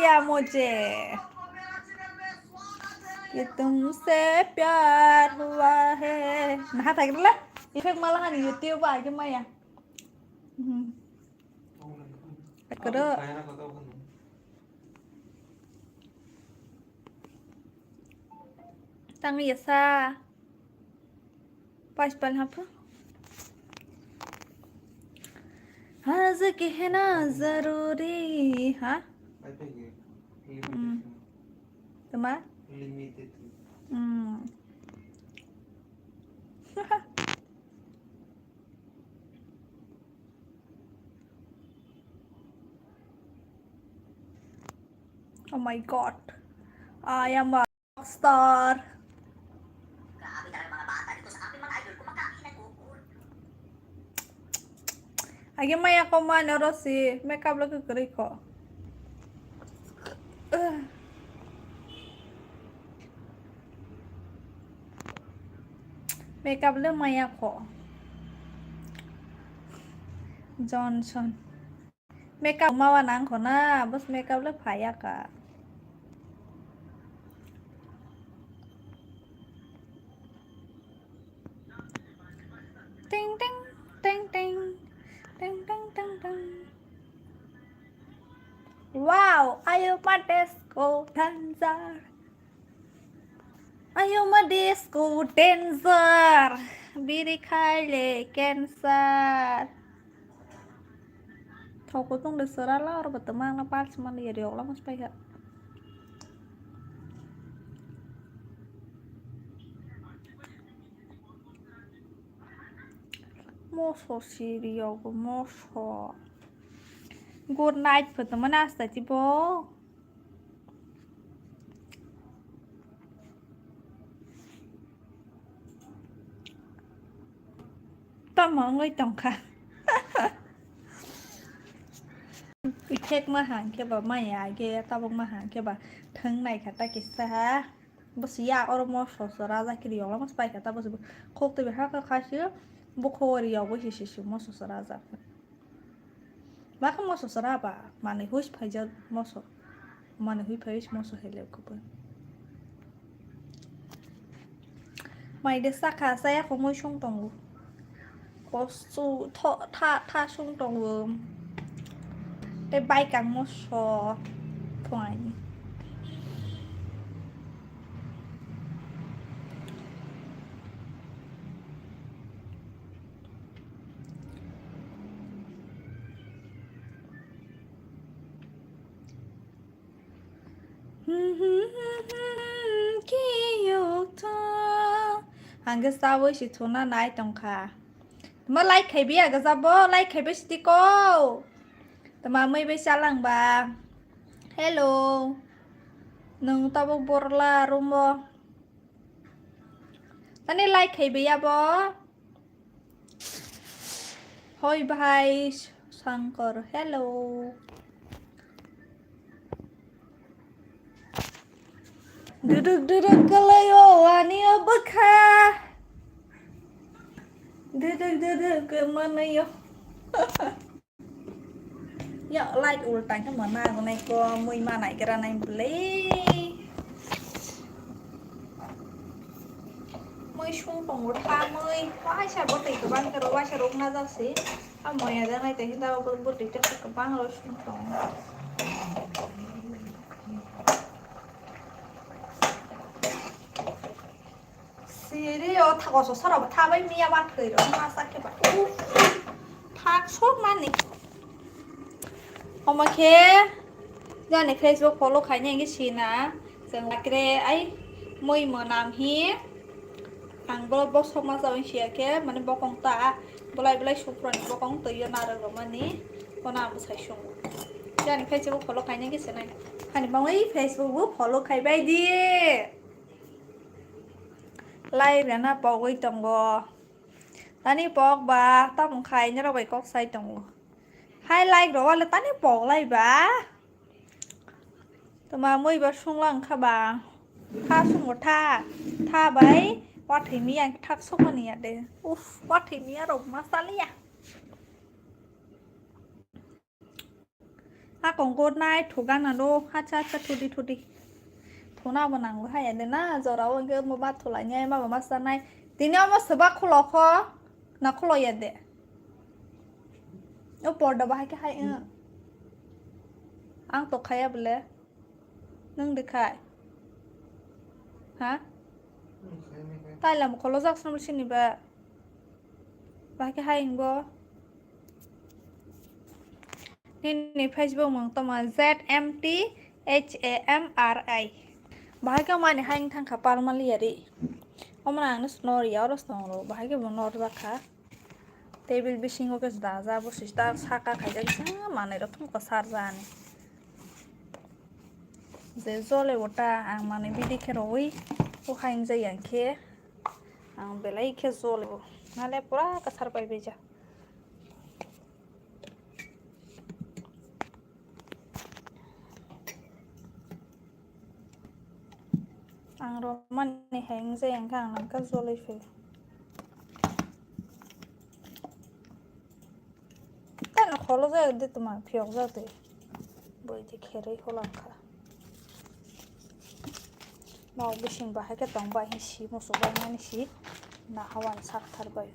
दिया मुझे कि तुमसे प्यार हुआ है nah tak kira efek malahan YouTube aja Maya tak kira tang biasa pas pan apa हज कहना जरूरी हाँ तुम्हारा Oh my god, I am a rock star. Lagi may ako man Rosi, makeup lagi keri ko. Makeup le may ako. Johnson. Makeup mawa nang ko na, bas makeup le phaya ka. Ting ting ting ting ting ting ting ting. Wow, ayo ma disco dancer. Ayo ma disco dancer. Biri khale cancer. Aku tuh udah serala orang berteman apa cuma dia Allah mas payah. Moso sirio moso. Good night berteman asta cipo. Tak mau người tổng cả. Thích mà hàng kia bà mày à kia tao bông mà hàng kia bà thân này khả ta kì xa bố xí à ở mô sổ sổ ra ra kì điều lắm mà spy khả ta bố xí khô tư bị hát khá xíu bố khô điều bố xí xí mô sổ sổ ra ra bà cái mô sổ sổ ra bà mà này húi phải cho mô sổ mà này húi phải mô sổ hệ liệu của bà mày được xa khá xe không môi chung tổng có su thọ tha chung tổng cái bay càng một số thoại hàng cái sao với chị thôn nó nãy trong khá mà like khai bia cái sao bố like khai bia chị cô mà mấy bé xa lăng bà hello nung tao borla rumbo tani like khai bia bố hoi bhai Shankar hello duduk kelayo ani abakha duduk ke mana yo ya like ultang ke mana này có mui mà này cái này beli mui chung tong một pha mui wah saya boti ke bang ke wah saya rung na jauh sih amoy ada này teh kita boti ke bang lo chung tong Sirio thằng có số sao đâu thằng với mía bắt cười rồi mà sao cái bắt thằng suốt mà nè ok giờ này Facebook follow khai nhanh cái gì nè dừng lại cái ấy môi mở làm hí hàng bơ bóc xong mà sao anh cái mà nên bóc con ta bলাই chụp rồi bóc con tự nhiên nào được mà ní con nào cũng sai xong giờ này Facebook follow khai nhanh cái gì này anh bảo ấy Facebook follow khai bay đi like là na bỏ cái tổng bò tani bỏ bà tao không khai nhớ đâu vậy có sai tổng hai like rồi là tani bỏ like bà tụi mà mới bắt xuống lăng khá bà tha xuống một tha bấy quát thì mi anh thắt xuống mà nè để quát thì mi rồi mà sao lia còn good night thủ gan là đô hát cha cha thu đi thủ nào mà nàng hay vậy na giờ đâu anh cứ mua bát thủ lại nha mà bát sáng nay tí nữa mà sửa bát khô khó nó khô vậy đấy nó bỏ đập hai cái hay ăn tổ khai bự lẽ nâng được khai hả tay là một con lô rác xong rồi nè bà ba cái hay anh bố nên Facebook mong tao mà ZMTHAMRI bahaya cái này hay thằng khá par mà liệt đi ông nàng nó snore yếu đó xong rồi bahaya cái bọn nó ra khá table bishing có cái đá ra bố sĩ ta saka khai ra cái mà này đó không có sar ra này dễ dỗ lại bota ang mà này bị đi cái rồi cô hành dây anh kia ang belai cái dỗ lại nó lại pura cái sar bay bây giờ ang roman ni hang dây anh khang làm cái dỗ lại phê cái nó khó ra đi tụi mà phiền ra thì bởi thì khéo khó làm khá mau bishing bahaya cái tông bahaya xí một số bahaya này xí na hawan sak thar bay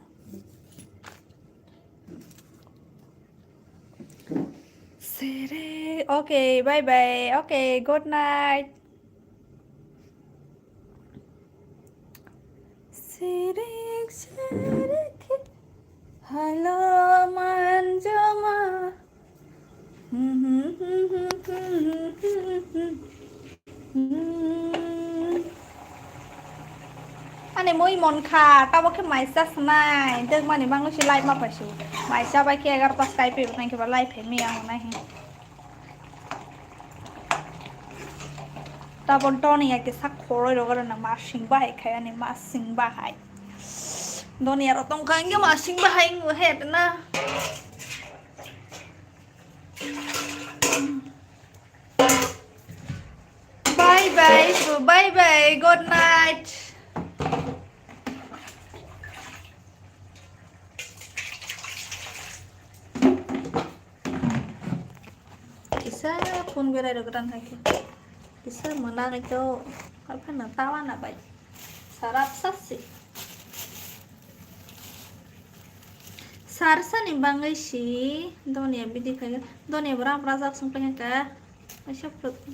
Sere okay bye bye okay good night Sere hello manjama anh này mỗi món khá tao có cái máy sát này đừng mà này mang nó chỉ like mà phải chịu máy sát bài kia gặp tao Skype này cái bạn like phải miệng này tao bọn to này cái sắc khổ rồi đó là mà sinh bài khai anh này mà sinh bài đó này ở trong cái mà sinh bài người hết na bye bye good night Kisah pun gue ada keran lagi. Kisah menang itu apa natawa na baik. Sarap sasi. Sarsa nih bangai sih. Donia bidi kayak donia berapa razak sumpahnya kah? Masih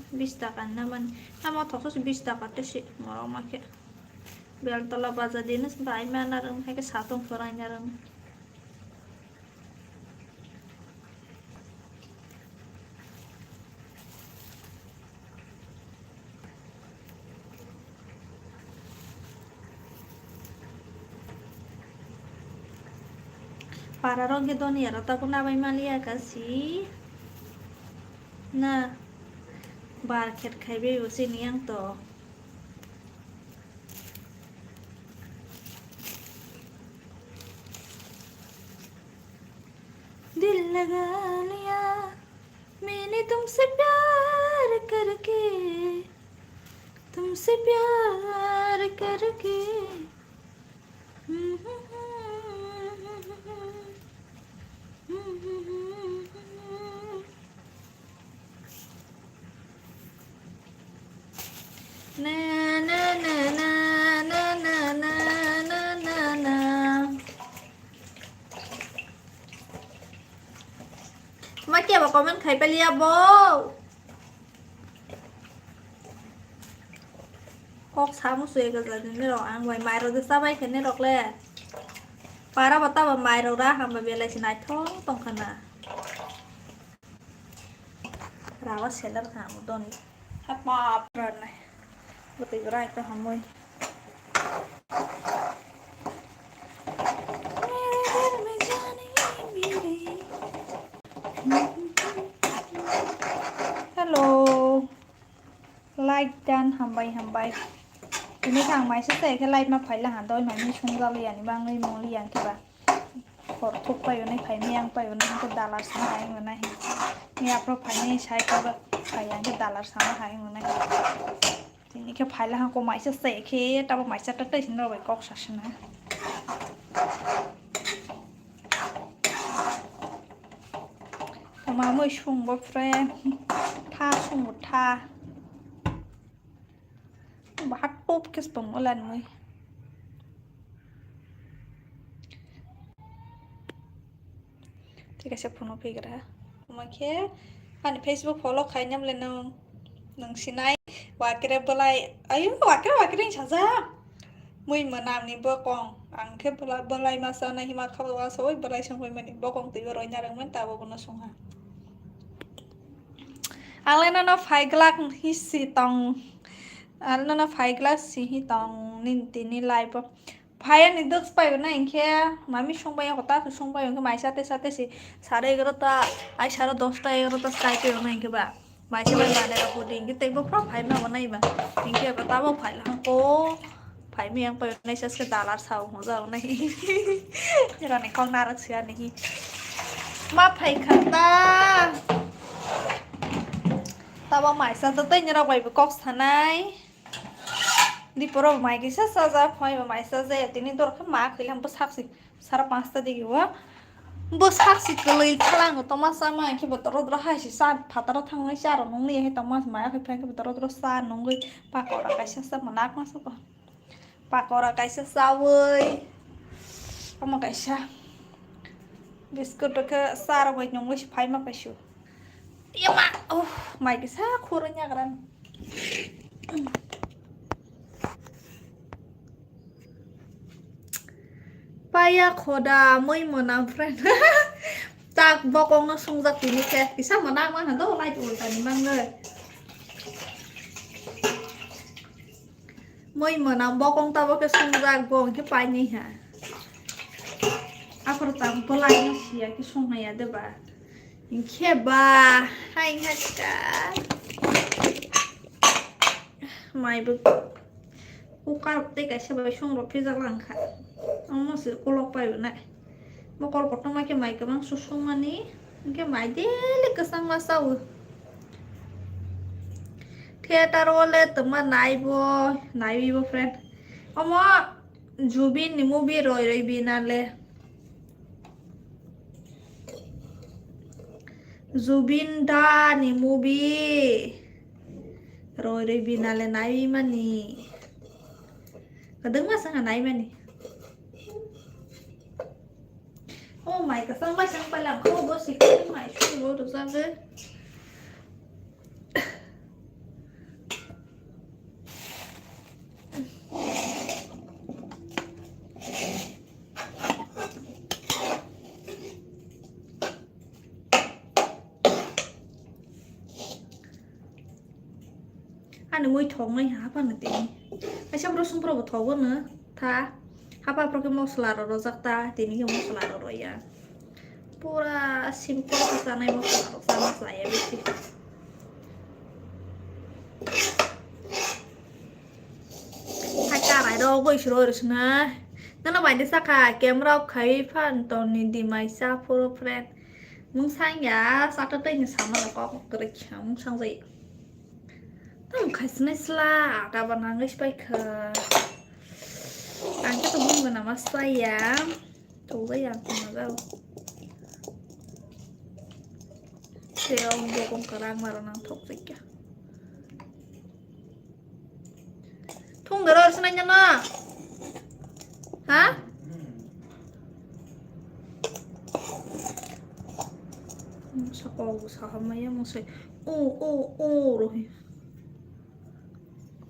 bisa kan naman. Nama tosus bisa kata sih mau makai. Biar telah baca dinas baik mana orang kayak satu orangnya orang. Para rogi dunia rata pun apa malia kasih nah barket kaibe usin yang to दिल लगा लिया मैंने तुमसे प्यार करके na na na na na na na na na na mà kia bảo con mình thấyไปเรียบบ่พกช้ามุสวยก็จะนี่หรอกอันไว้ไม้เราจะทราบไว้แค่นี้หรอกแหละปลาเราบัตรว่าไม้เราได้ทำมาเป็นอะไรสินายท้องตรงขนาดเราว่าเสร็จแล้วหาหมดต้นถ้าปอบเรินเลยปกติไรก็ทำมวยฮัลโหลไลค์ดันทำไปทีนี้ทางไม้เสร็จแค่ไล่มาไผ่ละหารโดยหมายมีชงเราเรียนนี่บ้างเลยมองเรียนคือแบบกดทุกไปอยู่ในไผ่เมียงไปอยู่ในกดดาราสมัยอยู่ในเนี่ยเพราะไผ่นี่ใช้ก็แบบไผ่ยังกดดาราสมัยอยู่ในทีนี้แค่ไผ่ละหารก็ไม้เสร็จแค่แต่ว่าไม้เสร็จได้ฉันเราไปกอกสักนะท mà mới xuống bắp friend tha xuống một tha bắt bóp cái bông một lần mới thì cái sếp phone pay cái mà kia anh Facebook follow khai nhầm lên nâng xin ai và cái bơ lại ấy và cái chả ra mình mà làm ni bơ con ăn cái bơ lại mà sao này mà không có số bơ lại xong rồi mình bơ con tự rồi nhà đang mình tao bơ nó xong ha anh lên nó phải glass hi si tông anh nó phải glass hi tông nín tin nín lại bơ phải anh đi được phải này kia mà mình xong bây giờ ta thì xong bây giờ cái máy sát thì साढ़े 11 आई साढ़े 10 11 sky पे होना इनके बाद माइसे में माने का pudding के तेरे पर फाइव में होना ही बा इनके बता वो फाइल हमको फाइव में यहाँ पर नहीं सस के $1 साउ हो जाओ नहीं ये रानी कौन नारक सिया नहीं माँ फाइव खाता तब वो माइसा तो तेरे निरा वाइब कॉक्स था नहीं di poro mai cái sát sao ra phơi mà mai sao ra thì nên tôi cái má khơi làm bớt sắc xí sao ra pasta đi quá bớt sắc xí cái lời thằng của Thomas mà khi bắt đầu rồi hay xí san phát đầu thằng ấy sao rồi nông đi hay Thomas mai cái phơi cái bắt đầu rồi san nông đi pa cỏ cái sát sao mà nát mà sao còn pa cỏ cái sát sao ơi không mà cái sao biscuit cái sao rồi nông đi phơi mà phải sửa iya mak mai cái sao kurangnya kan Paya khoda mới mà nam friend ta bao con nó xung ra thì cái sao mà nam ăn đâu lại tụi ta mang người mới mà nam bao con ta bao cái xung ra con cái pai này hả aku tạm bao lại nó xì cái xung này ada ba cái ba hay hết cả mày bực cô cao tê cái xe bay xung rồi phía ra lăng khá ông nó sẽ cô lọc bay bên này mà còn có trong cái máy cái bằng số số mà ní cái máy đấy cái sang mà sao thế ta rồi lên tụi mà nãy bố friend ông mà Jubin ni movie rồi bin ale Jubin da ni movie rồi bin ale nãy mà ni cái đứng mà sang nãy mà ni oh my god sang mai sang phải làm không có gì cái máy chung rồi được sao đấy anh ngồi thong này hả bạn này anh sao rồi sung pro thong nữa tha apa pro cái mosla rồi giặc ta thì những cái mosla rồi ya pura simple kita naik mosla sama saya besi hai đâu với rồi nè nó là bài đi xa cả kem rau khay phan tòn nhìn đi mai xa pura friend muốn sang ya sao tới đây như sao mà có một cái chấm sang gì không khai sinh là cả bạn hàng ấy cái ăn cái tôm mình làm sao ya tủ cái gì mà đâu thì ông vô con cà rang mà nó thục gì cả thùng cái rồi xin anh nó hả sao cô sao mấy em muốn say ô rồi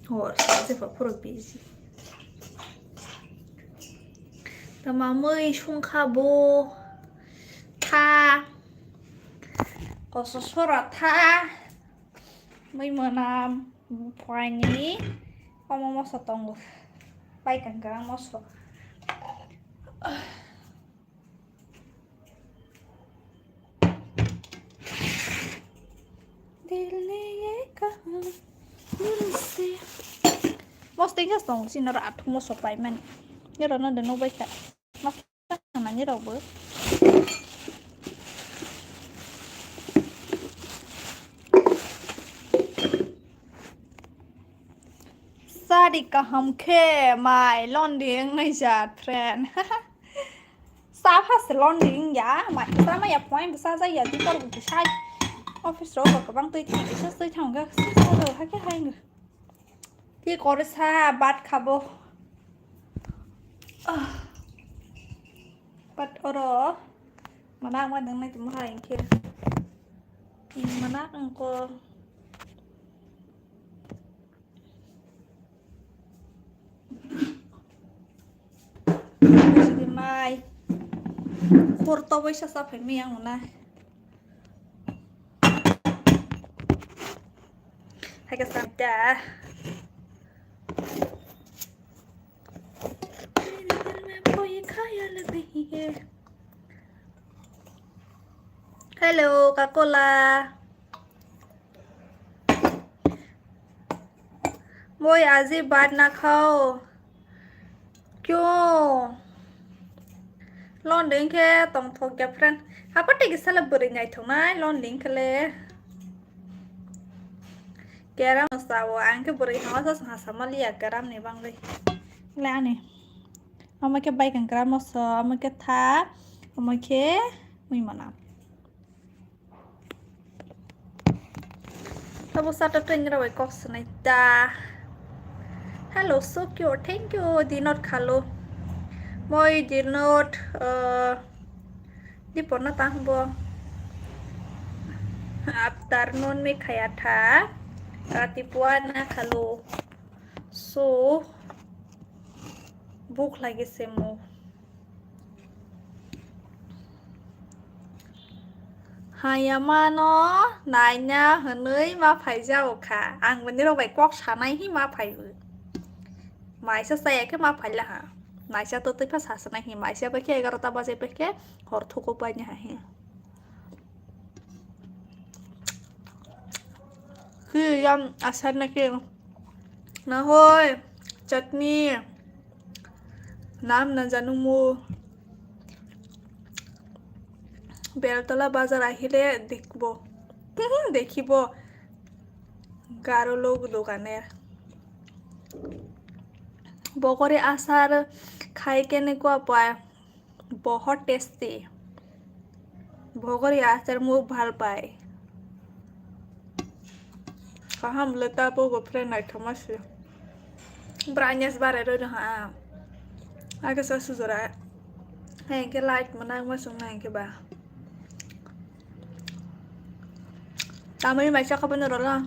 hồi sẽ phải phơi busy tao mà mới xuống khá bô tha có số số là tha mới mà làm phải nhỉ không mà sao tông bay càng càng mà sao most things song sin ra at mo so pai man ni ra na de no bai ta ma na ni ra bơ sa đi cả hầm khe mai lon điên ngay già friend sao hết sẽ lon đi giá mà sao mà nhập quán sao ra giờ chúng ta cũng sai office rồi và băng tươi thì cái sấy thằng cái sao rồi hay cái hay ngườiที่กอริซาบัตคาโบบัตโอโรมานั่งวันหนึ่งในจุ่มไทยอย่างเงี้ยมานั่งก็ไม่ใช่ไม่คูร์โตไว้ชะซับเห็นมีอย่างหนูนะให้กระสับจ้าHello Coca-Cola Môi आजी बात ना खाओ क्यों lawn link है तों थोक क्या friend आप पट्टे किस साल बुरी नहीं थो ना लॉन लिंक ले कैरम मसावो आंके बुरी हाँ तो संभालिया कैरम नहीं बांग ले ले आनेเอามาแค่ใบกันกระมอสเอามาแค่ท้าเอามาแค่ไม่มานับถ้าบุษราตัวเองเราไปก็สนใจ Hello so cute thank you did not hello moi did not di pon na tang bo afternoon में खाया था रातिपुआ ना hello so भूख लगे से मो Hayamano nãy nha hờ nới mà phải giàu cả ăn bên đây phải quát sáng nay hi mà phải mãi sẽ xe cái mà phải là hả mãi sẽ tôi tới phát sáng nay hi mãi sẽ phải cái gara taba sẽ phải cái họ thu cô bay nhà hi khi ăn asan này kia nó thôi chutney नाम न जानू मो बेलतला बाजार आहिले देखबो देखिबो गारो लोग दोकाने बकरी आचार खाई केनेकुआ पाय बहुत टेस्टी बकरी आचार মোক ভাল পায় কাহাম লেতা পো গফ্রেন্ড নাই থমাসে ब्राइनेस बारे रो हा Aga sa suzura hay cái light mà đang mà xuống này cái bà tao mới mày chắc không biết nữa là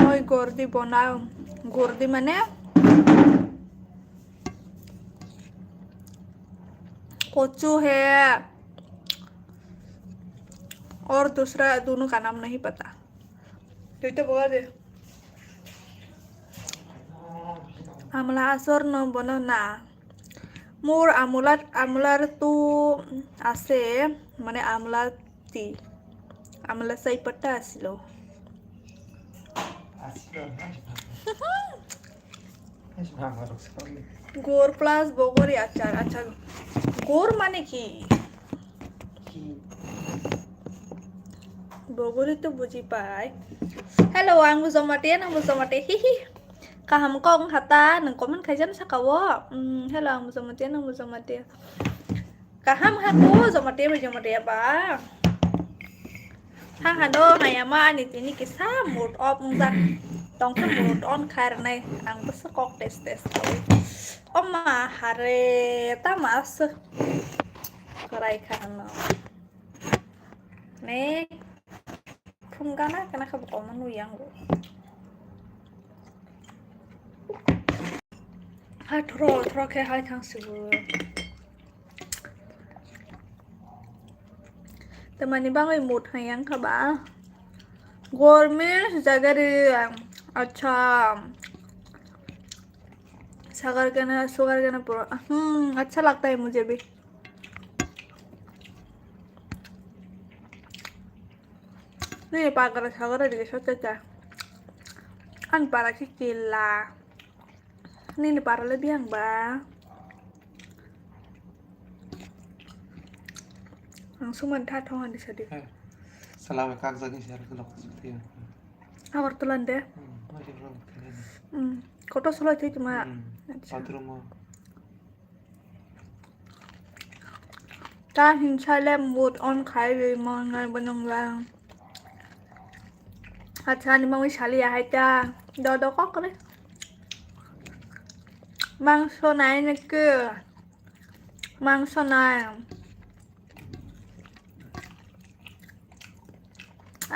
ôi gordi बनाओ gordi माने कोचू है और दूसरा दोनों का नाम नहीं पता तो बोला दे আমলা আচর নবনো না মোর আমলার তো আছে মানে আমলাতি আমলা সাইপটা আসিল গোর প্লাস বগরি আচার আচ্ছা গোর মানে কি বগরি তো বুঝি পাই hello আঙ্গু জমাটে he he kaham kong hata nang komen kajan sakawo hello muzamatia kaham hatu zamatia ba ha hado hayama ani tini kisa mood off muzak tong ka mood on kar này ang basa kok test oma hare tamas karai kana ne phungana kana khabko manu yang hai thro cái hai thằng sữaแต่มันนี่บ้างไอ้หมดให้ยังค่ะบ้าगोरमेंट जगह रे अच्छा sugar के ना पूरा अच्छा लगता है मुझे भी नहीं पाकर शुगर रे सोचा था अन para की किला नहीं para lebih yang ba langsung mentah thongan di sini selama kang zagi share ke lokasi dia awar tulan deh koto solo itu cuma bathroom ta hình sai lem một on khai về mong ngày bên ông vàng acha ni mang wishali ya haita do kok đấy mang so này nè cơ mang so này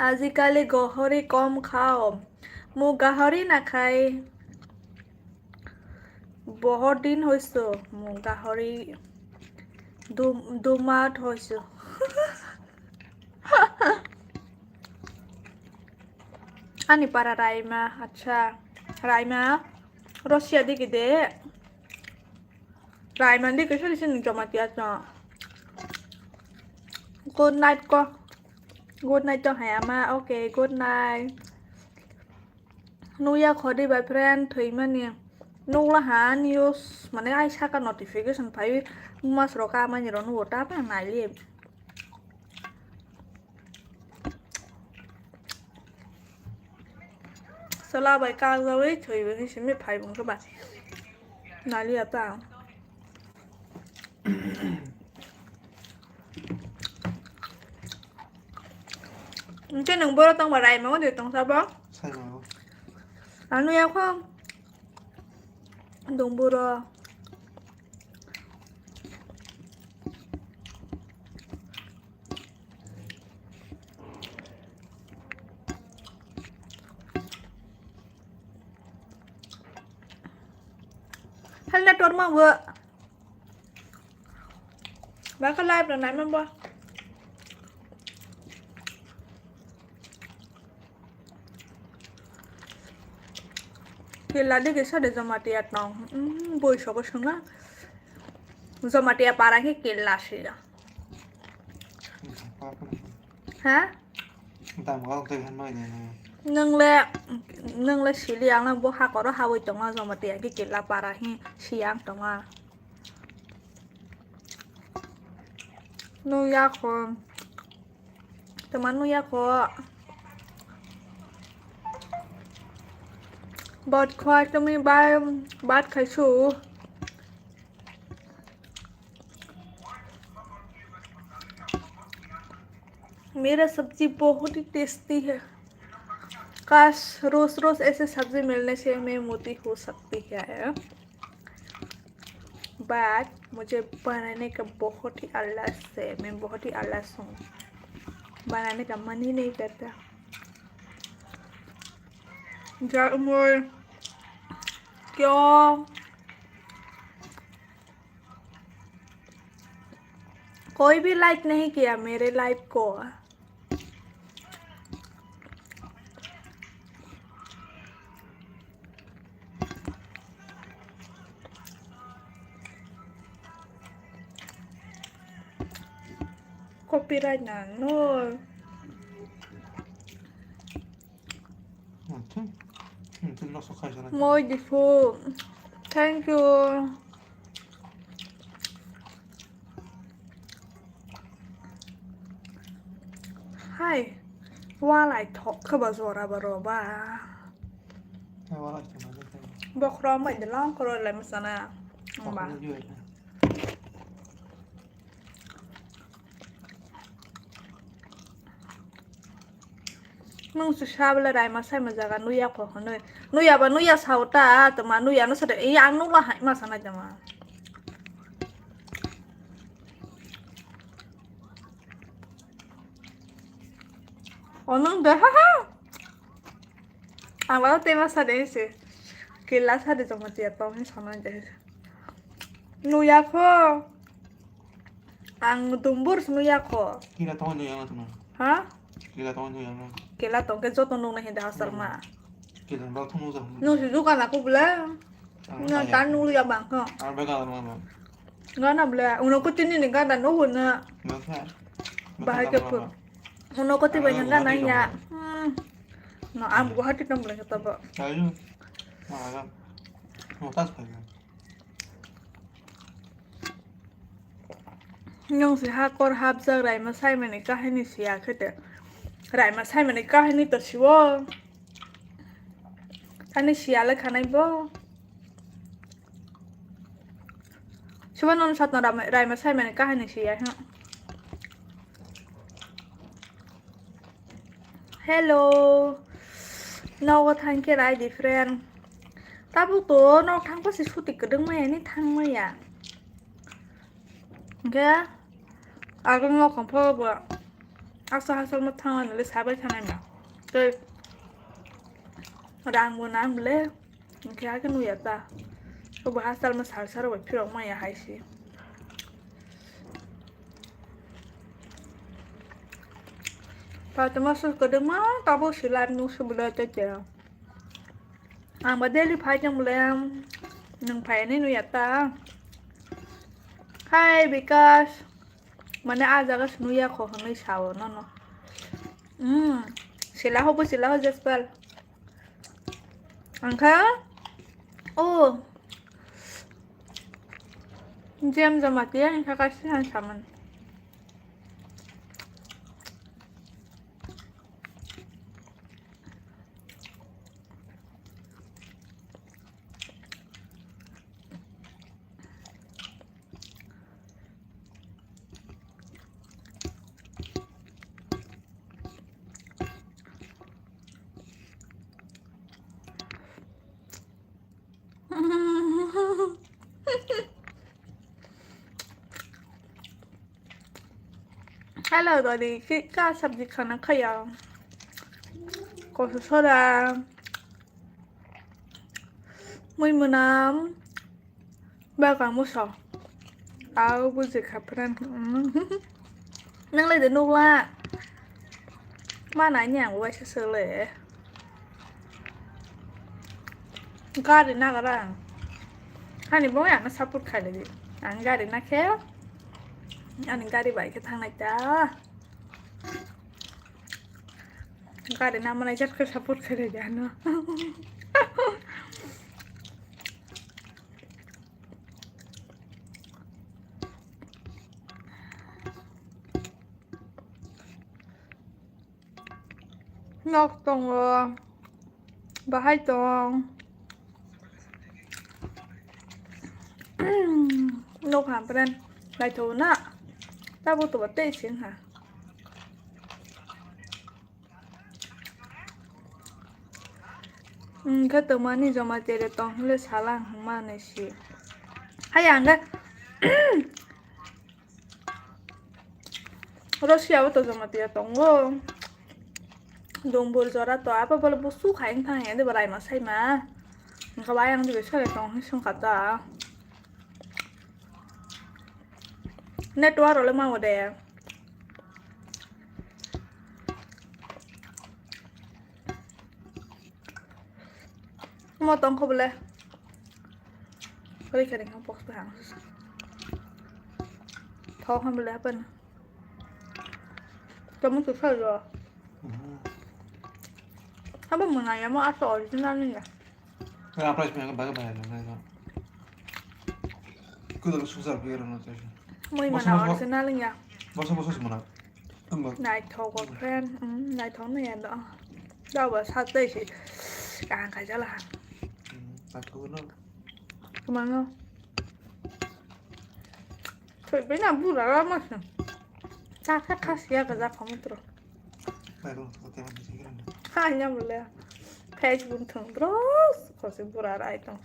আজিকালি গহৰি কম খাও মোক গাহৰি নাখাই বহুত দিন হৈছে মোক গাহৰি দুমাহ হৈছে আনি পাৰা ৰাইমা আচ্ছা ৰাইমা ৰছিয়া দি কি দে ৰাইমা দি কিছু দিছে নি জমাতিয়া ন গুড নাইট ক Good night cho Hama. Okay, good night. Nuya khodi by friend thủy mà nè. Nu là hả news mà nếu ai xác cái notification phải mas roka mà nhiều nó vượt đáp này liền. Sau là bài ca rồi thủy với cái xem phải bằng các bạn. Này liền tao. Cái nâng bơ tông vào đây mà có điều tông sao bó Sai rồi. Ăn nuôi không? Đồng bơ rồi Hãy subscribe cho kênh Ghiền Mì Gõ để không bỏ lỡ những video hấp dẫn Và cái live lần này mà bó Kila di kisah de Jamatia tong, boy siapa sih Jamatia parah ki kila sih ya, hả? Tạm có cái Hamari này. Nâng le xí liang là bố hạ có đó hạ với tông là Jamatia ki kila parah ki siang tông à, nuya ko, teman nuya ko. Bọt khoai cho mình bát khai chủ मेरा सब्जी बहुत ही tasty है काश रोज रोज ऐसे सब्जी मिलने से मैं मोटी हो सकती है बट मुझे बनाने का बहुत ही आलस है मैं बहुत ही आलस हूँ बनाने का मन ही नहीं करता Môi क्यों कोई भी लाइक नहीं किया मेरे लाइव को copyright ना no Môi beautiful. Thank you. Hi. Qua lại thọ khá bà rồi bà. Bọc rõ mày để lon rồi lại mà sao nè. Bà. Nung susah bela rai masai majaga nuya ko hono nuya ba nuya sauta tama nuya no sade yang nu la hai masana jama onung da ha ha awal tema sade se kelas sade jama tia to ni sama je nuya ko ang tumbur nuya ko Kira tahun yang tu ha Kira tahun yang Kela tong ke joto nung nahi dah sarma. Kira dah tu nuzam. Nu si juga aku bela. Nga tan nu ya bang ko. Arba kalau mana. Nga na bela. Uno ko tini ni ka dan nu na. Maka. Bahaya ke pun. Uno ko tiba yang na ya. Na am gua hati tam bela kata ba. Ayo. Maka. Mau tas pa. Nyong si ha kor hab sa rai ma sai mane ka hai ni sia khete. Rai ma sai mane ka hai ni to siwo. Ani sia le khanai bo. Siwo non sat na rai ma sai mane ka hai ni sia ha. hello no thằng kia lại different ta bố tố nó thằng có sự xuất tịch cái đứng mày ní thằng mày à cái à cái ngọcของพ่อบ่เอาซะซะมาทางนั้นเลยสาไปทางนั้นน่ะก็ดังบนน้ำเลยcái cái nuôi taก็บ่หาซะมาสารสารไว้พี่น้องมายà hayสิพอจะมาสุดก็ดึงมาตาบอสิลานูสุบเลยจะเจอมาเดลิพายจังเลยหนึ่งแผลนี่หนูอยากตา Hi because มันอาจจะก็หนูอยากขอข้างในเช้านั่นเนาะsila ho po sila ho Jespel angka oh Jam Jamatia yang kasihan sama Hello tadi kita sabji kana kaya kosu soda muy menam bakal musuh aku buzik kapan nang lấy đến đâu la mà nãy nhà của anh sơ lệ ga đến na gara hai này bố nhà nó support khai lại đi anh ga đến na khéo anh ga đi vậy cái thằng này cha ga đến nam này chắc cái support khai lại cho nó ngọt tông bà hai tông nộp hàm bên lại thú nè ta vô tụ tê xin hả cái tụ mà ní mà tê để tông lên xả lang không mà này xí hay ăn cái Russia vô tụ mà tê tông vô dong borzora to apa boleh busuk kain thang ya de barai masai ma ngka bayang di besok le tong sung kata network ole mau de mau tong ko boleh kali kadang box bahang thau ham boleh apa kamu susah rồi Apa menanya mau asal original nih ya? Apa sih yang bagai bayar nih? Kudu susah biar nanti. Mau mana original nih ya? Bosan semua. Này thầu của friend, này thầu này đó. Đâu mà sao đây chị? Càng cái cho là. Aku nó. Kemana? Thôi bây giờ bù ra mà. Chắc chắc kasih ya ke kamu terus. Baru, oke masih kira. Hanya boleh page buntung terus kasi burara itong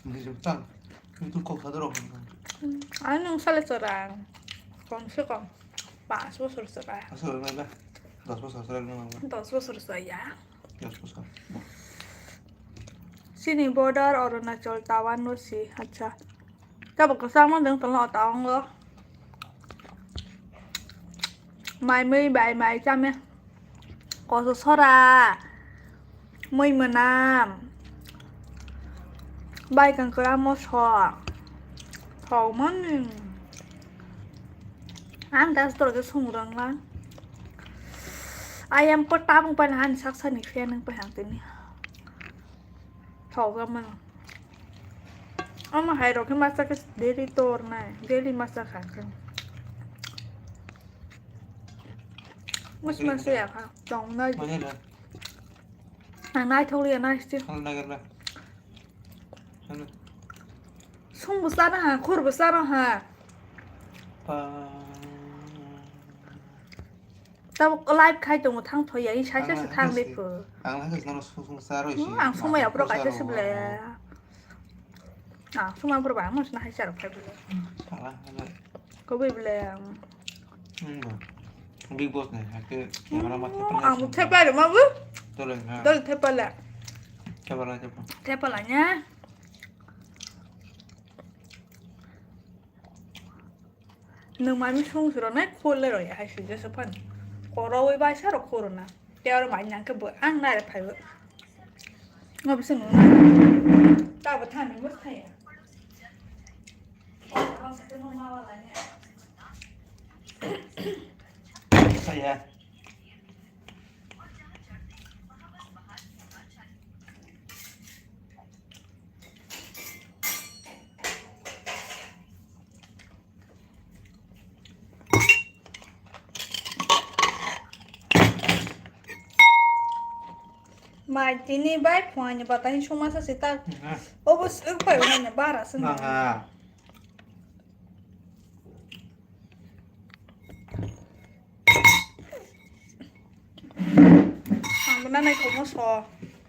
Hindi jumtan. Itu kok sadaro kan. anong salit-sarang kung siya kung paas mo sursara Asal na ba? Das pasar sal na ba? dos mo sursaya Das pasar. sini border Arunachal Tawan mo si acha kapag kasama ng talo taong lo mai mươi bảy bảy trăm nha có số soda mươi mười năm bay càng cỡ một sọ thầu món ăn đã rồi cái sùng răng lá ai em có tám bên ăn sắc sân này phenไปหางตัวนี้thầuกันมันเอามาให้เราขึ้นมาสักเดลี่ตัวน่ะเดลี่มาสักครั้งMas ya kak, dong nơi Mana dah? hàng nay thâu liền này chứ Hal nagar ba? Ano? Sung besar hả, khur besar hả Pa tao live khai tụng một thằng thôi vậy sai sẽ thằng đi phở ang lang kasi naman sungsara rồi chị ang sung mày ở pro cái sẽ xếp lệ sung mày pro bảng mà nó hay sẽ được phải bự có bị lệ Big boss này cái một thép lại được mà bự tôi là thép lại thép lại nhá nương mai mới sung rồi nét khôn lên rồi hay sử dụng số phận có rồi bài sát được khôn rồi nè đeo được máy nhang cái bữa ăn này là phải bữa ngồi bên sừng tao bữa than mình mất thẻ sao vậy mà chỉ ní bài khoa nhà bà ta hình mà sao sẽ ta ô bữa sữa phải ở nhà bà ra sân bữa nay không có sò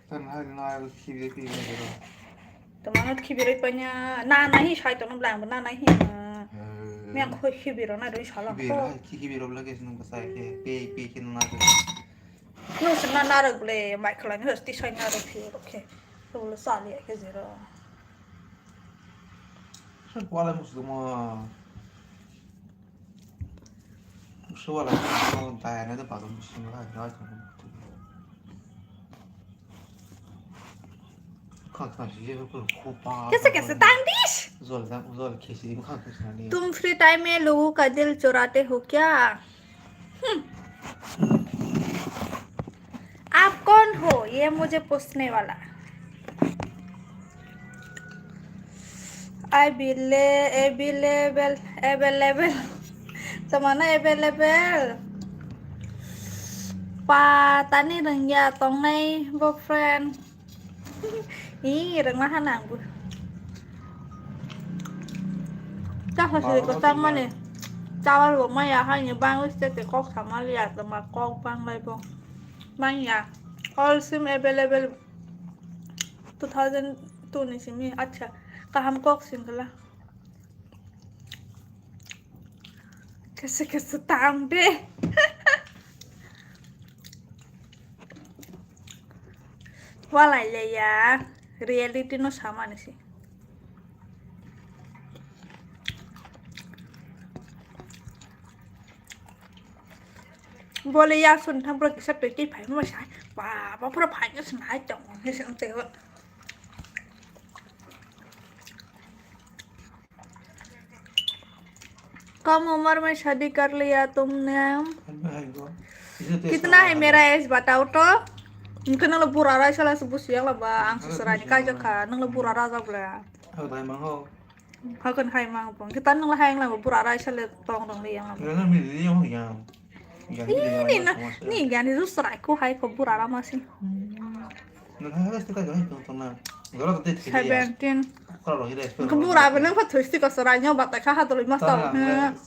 tân hai nói khi đi rồi tụi nó khi bị rồi nha na này sai tụi nó làm bữa nay hi mẹ khơi khi bị rồi này đối xả lắm khi bị rồi là cái nó sai cái cái nó nó sẽ na đượcเลยmai khai nó sẽ sai na được thì ok rồi là xả liền cái gì rồi sao qua lại một số mà số là nó tài nó đã bảo mình xin là nói कैसे तांडिश तुम free time में लोगों का दिल चुराते हो क्या आप कौन हो ये मुझे पूछने वाला available Semana available Tani đừng nhà tông này boyfriend ý đừng nói hàng bự chắc là sự có tâm mà nè cháu là mấy nhà hai nhà bang với sẽ có Hamari mà con bang này không bang nhà all sim available 2002 này sim अच्छा का हमको सिंगला कैसे ताम दे वाला ले यार reality no sama nih sih boleh ya sun tham pro kisah tuh cái phải mà sai và bao pro phải cái sai chồng hay sao tiêu कम उम्र में शादी कर लिया तुमने कितना है मेरा एज बताओ तो mungkin nang lebur ara salah sebut siang lah bang seseranya kaja kan nang lebur ara sabla hakan hai mang bang kita nang lahang lah lebur ara salah tolong dong liang ini gan itu seraiku hai lebur ara masih 17 lebur ara nang pathusti ka seranya batai kah hatu lima tahun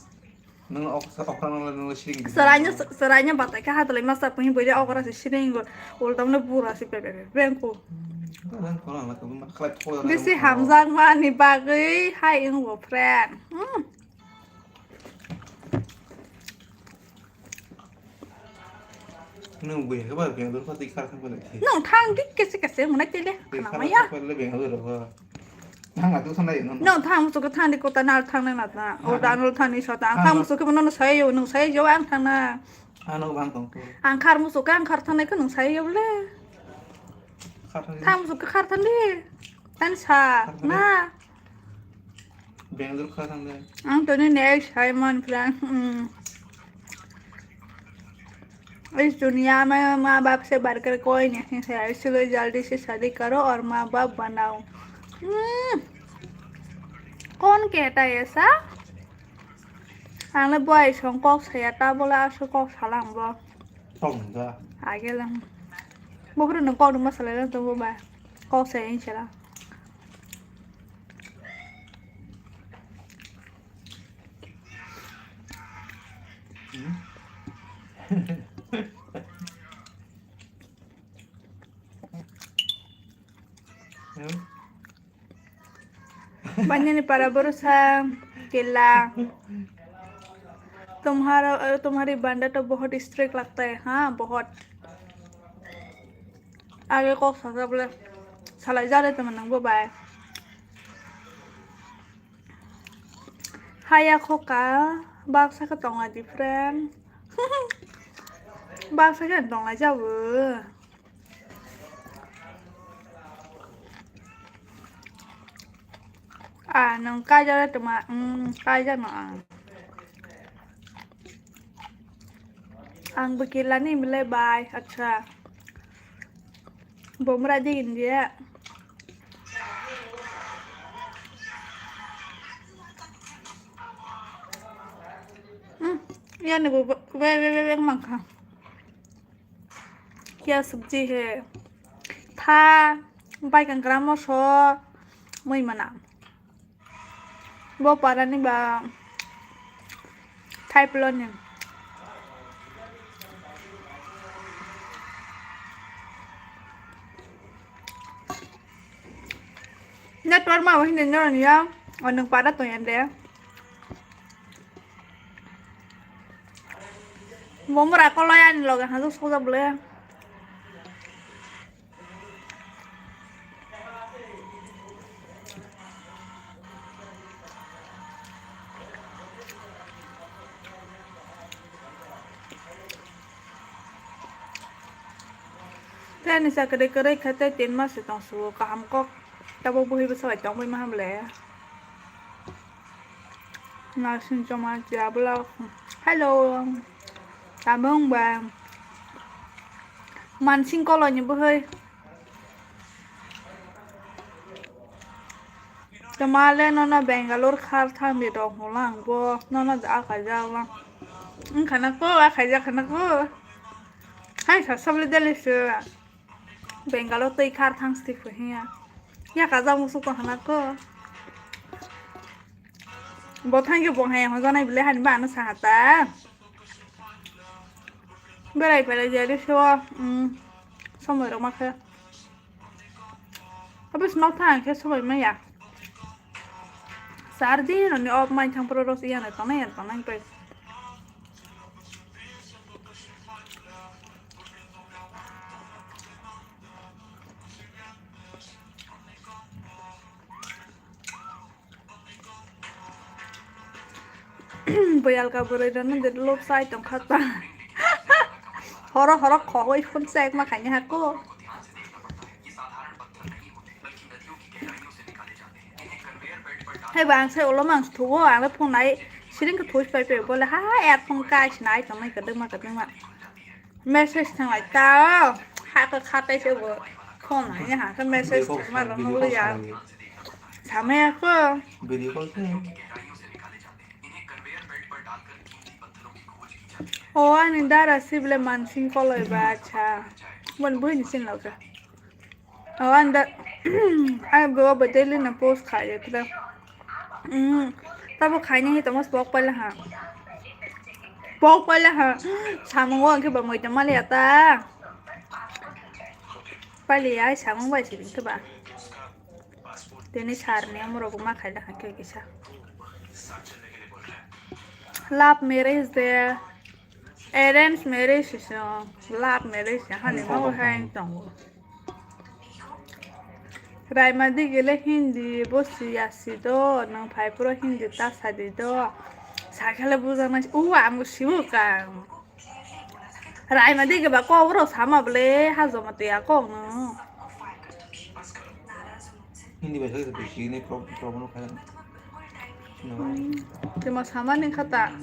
seranya batai kah hatu lima tahun punya boleh orang sih sering gol ulam lebur ara sih bengku Bisi Hamzang mah nih bagi hai yang gue friend nung biển các bạn biển tôi phát tích khác không phải thế nung thang đi cái mà nói chơi đấy làm mấy á thang là tôi thang này nung thang một số cái thang đi cô ta nào thang này là ở đàn nó thang đi sao ta thang một số cái nó say vô nung say vô ăn thang na nó bằng tổng ăn khar một số cái ăn khar thang này cái nung say vô lên thang một số cái khar thang đi ăn sa na biển tôi khác thang đây ăn tôi này nè say man friend इस दुनिया में माँ बाप से बढ़कर कोई नहीं है इसलिए जल्दी से शादी करो और माँ बाप बनाओ कौन कहता है ऐसा आने बॉय संकोक से आता बोला संकोक सालाम बो आगे लम बो फिर न कोक मसाले ना तो वो बा कोक से इन चला बनने para भरोसा केला तुम्हारी बंदा तो बहुत स्ट्रिक्ट लगता है हाँ बहुत आगे को साथ बोले साला जा रहे तुम नंगो बाय हाया खोका बाग सा का तोंगा डिफरेंट बाग सा का तोंगा जाओ nông cay ra tụi mà cay ra mà ăn begini nih mulai bye अच्छा bom rajin dia ये नहीं वे मंखा क्या सब्जी है था बैगन ग्राम सो मैं मना वो पारा नहीं बा थाई प्लन ने network mà hình như là nhá ở nông paरा tụi anh đấy muốn ra con loài anh lòi hàng số dập lên thế này sao cái đấy khát tiền mà sẽ tông số cả ham có tao bố bố bây giờ trong bây mà ham lẽ nói xin cho mà chào blog hello cảm ơn bà mình xin câu lời những bữa hơi cho mà lên nó Bangalore khát tham biệt đồ hồ lăng bố nó đã khai ra lắm khả năng cô khai ra khả năng cô hay thật sao lên đây là Bangalore tây khát thang stick phải nha ya cả ra một số con khả năng cô bố thanh cái bông hàng hôm nay lấy hành bạn nó xả ta bây giờ phải là giờ đi xưa xong rồi đâu mà kia không biết nấu thang kia xong rồi mấy à sáng đi rồi nếu mai thằng pro rose này tao này phải bayal ka beri dan jadi lop sai tong kata horok khoi phun sek mà khanya hako hay bạn sẽ olo mang thú à với phong này xin cái thú phải phải bole ha ad phong cai này tong này cái đừng mà message thằng lại cao ha cái khát đây sẽ vừa phong này nha cái message mà nó không được ya sao mẹ cơ video call thế oh anh đã ra xí lên màn xin có lời bà cha vẫn bữa nhìn xin lâu rồi oh anh đã anh vừa bật lên là post khai rồi đó tao khai như tao mới bóc bay là hả sáng mong ngon cái bà mày tao mới liệt ta bay liệt ai sáng mong bay chỉ cái bà thế này sáng này em rồi cũng mà khai là cái sao lap marriage there arrange marriage so lap marriage ha ne mo hang tong rai ma di gele hindi bosi asido nang phai pro hindi ta sadido sa khala bujana u am siu ka rai ma di ge ba ko ro sama ble ha zo ma tia ko no hindi bahasa itu begini problem kalian cuma sama nih kata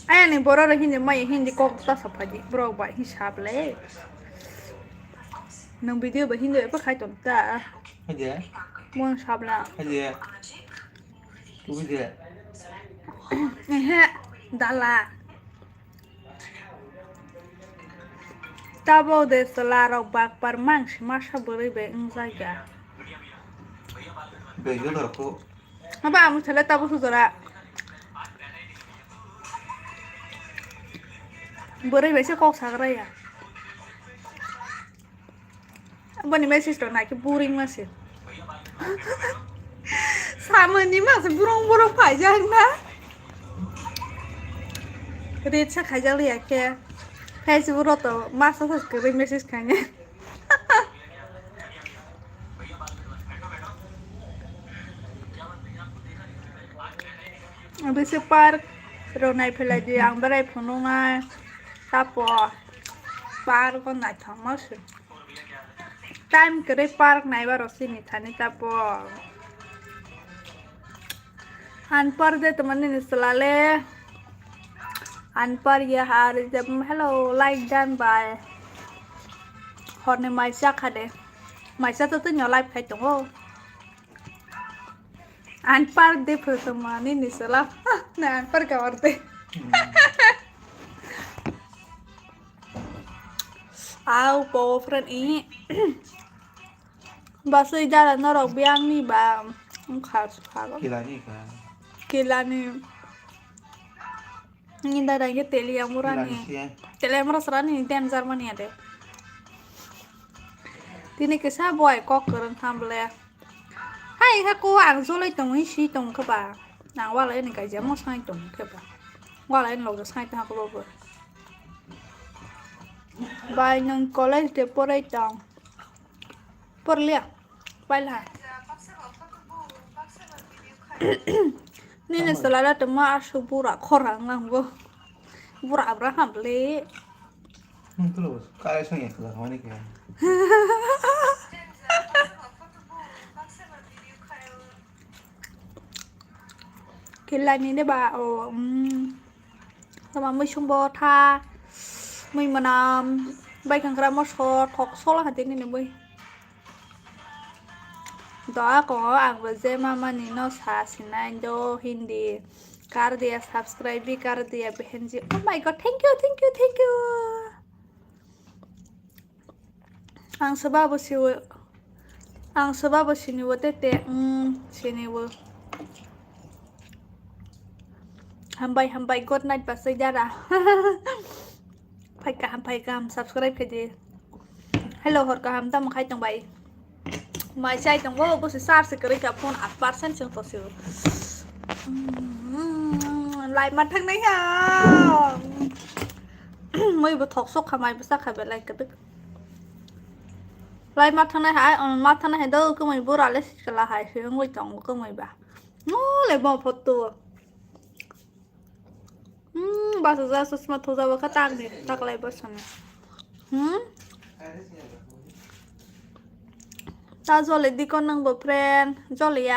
ayah nih boro hindi mai hindi kok ta sapaji bro ba hisab le nang video ba hindi apa khai tonta aja mon sabla aja tu bisa dala tabo de salara bak par mang masha beri be inzaga bego aku apa kamu celeta bu suzora bữa đây mấy chiếc con sáng đây à bên này mấy chiếc này cái puring mà xịt sao mà ní mà sẽ burung phải chăng đó cái chắc khai ra liền kìa hay chứ bữa đó mà sao thật cái mấy chiếc cái nhá Habis park Ronai pela di ang berai pununga tapo park kon nai thamas time kare park nai ba rosi ni thani tapo an par de tamani ni salale an par ye har jab hello like done by horne mai sa khade mai sa to nyo live khai to ho an par de tamani ni sala na an par ka orte ao po friend ý bà xây ra là nó đọc biang đi bà không khá lắm kila ni nhìn đây cái teli yang murah nih teli yang murah serani ini ten Jerman ada tini kisah boy kok keren tambah hai aku ang zolai tong isi tong ke bà nàng qua lấy này cái gì mà sai tong ke bà qua lấy lẩu được sai ta có bao bài nâng college để por đây tòng por lia bài là nên là selalu temu asu pura korang lang bo pura Abraham le terus kayak saya ke mana ke kila ni deh ba oh sama mới chung bo tha mình mà làm bay khang ra một số là hạt tiền này mới đó có ang baze mama ni no sa sinan do hindi कर दिया subscribe भी कर दिया बहन जी oh my god thank you ang sebab sini wo tete sini wo hambai good night pas sejarah phải cam subscribe cái gì hello hot ka ham tam khai tong bai mai sai tong wo bo se sar se kari ka phone 8% chung to siu lại mặt thằng này hả mới bật thọc xúc mai bật sắc khai lại cái tức lại mặt thằng này hả mặt thằng này đâu cứ mình bữa ra lấy cái là hay phía ngồi chồng của mình bà nó lại bỏ photo bà thực ra sớm thu ra vào cái tag này tag lại bớt xong ta cho lấy đi con nâng bộ friend cho lấy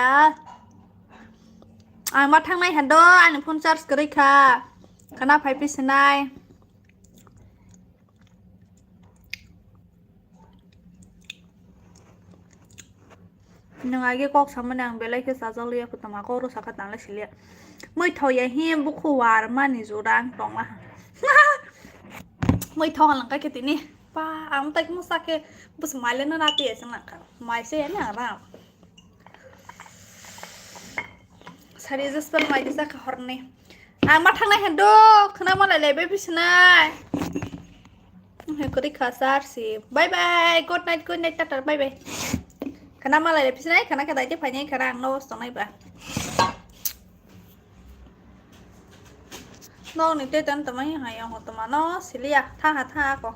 mặt thằng này hẳn đó anh phun charge cái kha khana phải pis này nhưng ai cái cọc xong mình đang về lấy cái sao cho liệt của tao mà có rồi sao cái tao lấy xí liệt mới thôi vậy hiếm bút khu hòa mà nị dù đang trồng là mới thôi là cái tí nè ba ông tay cũng sao cái bút máy lên nó ra tiền xong là máy xe này nào sari just máy đi ra cái horn này mặt thằng này hẹn đô khana mà lại lấy baby này hay có đi khá sát xí bye bye good night tata bye bye khana mà lại lấy baby này khana cái đấy chứ phải nhảy khana ăn nó xong này bà nó này tê tận tầm mấy ngày hoặc tầm nó xí lia tha có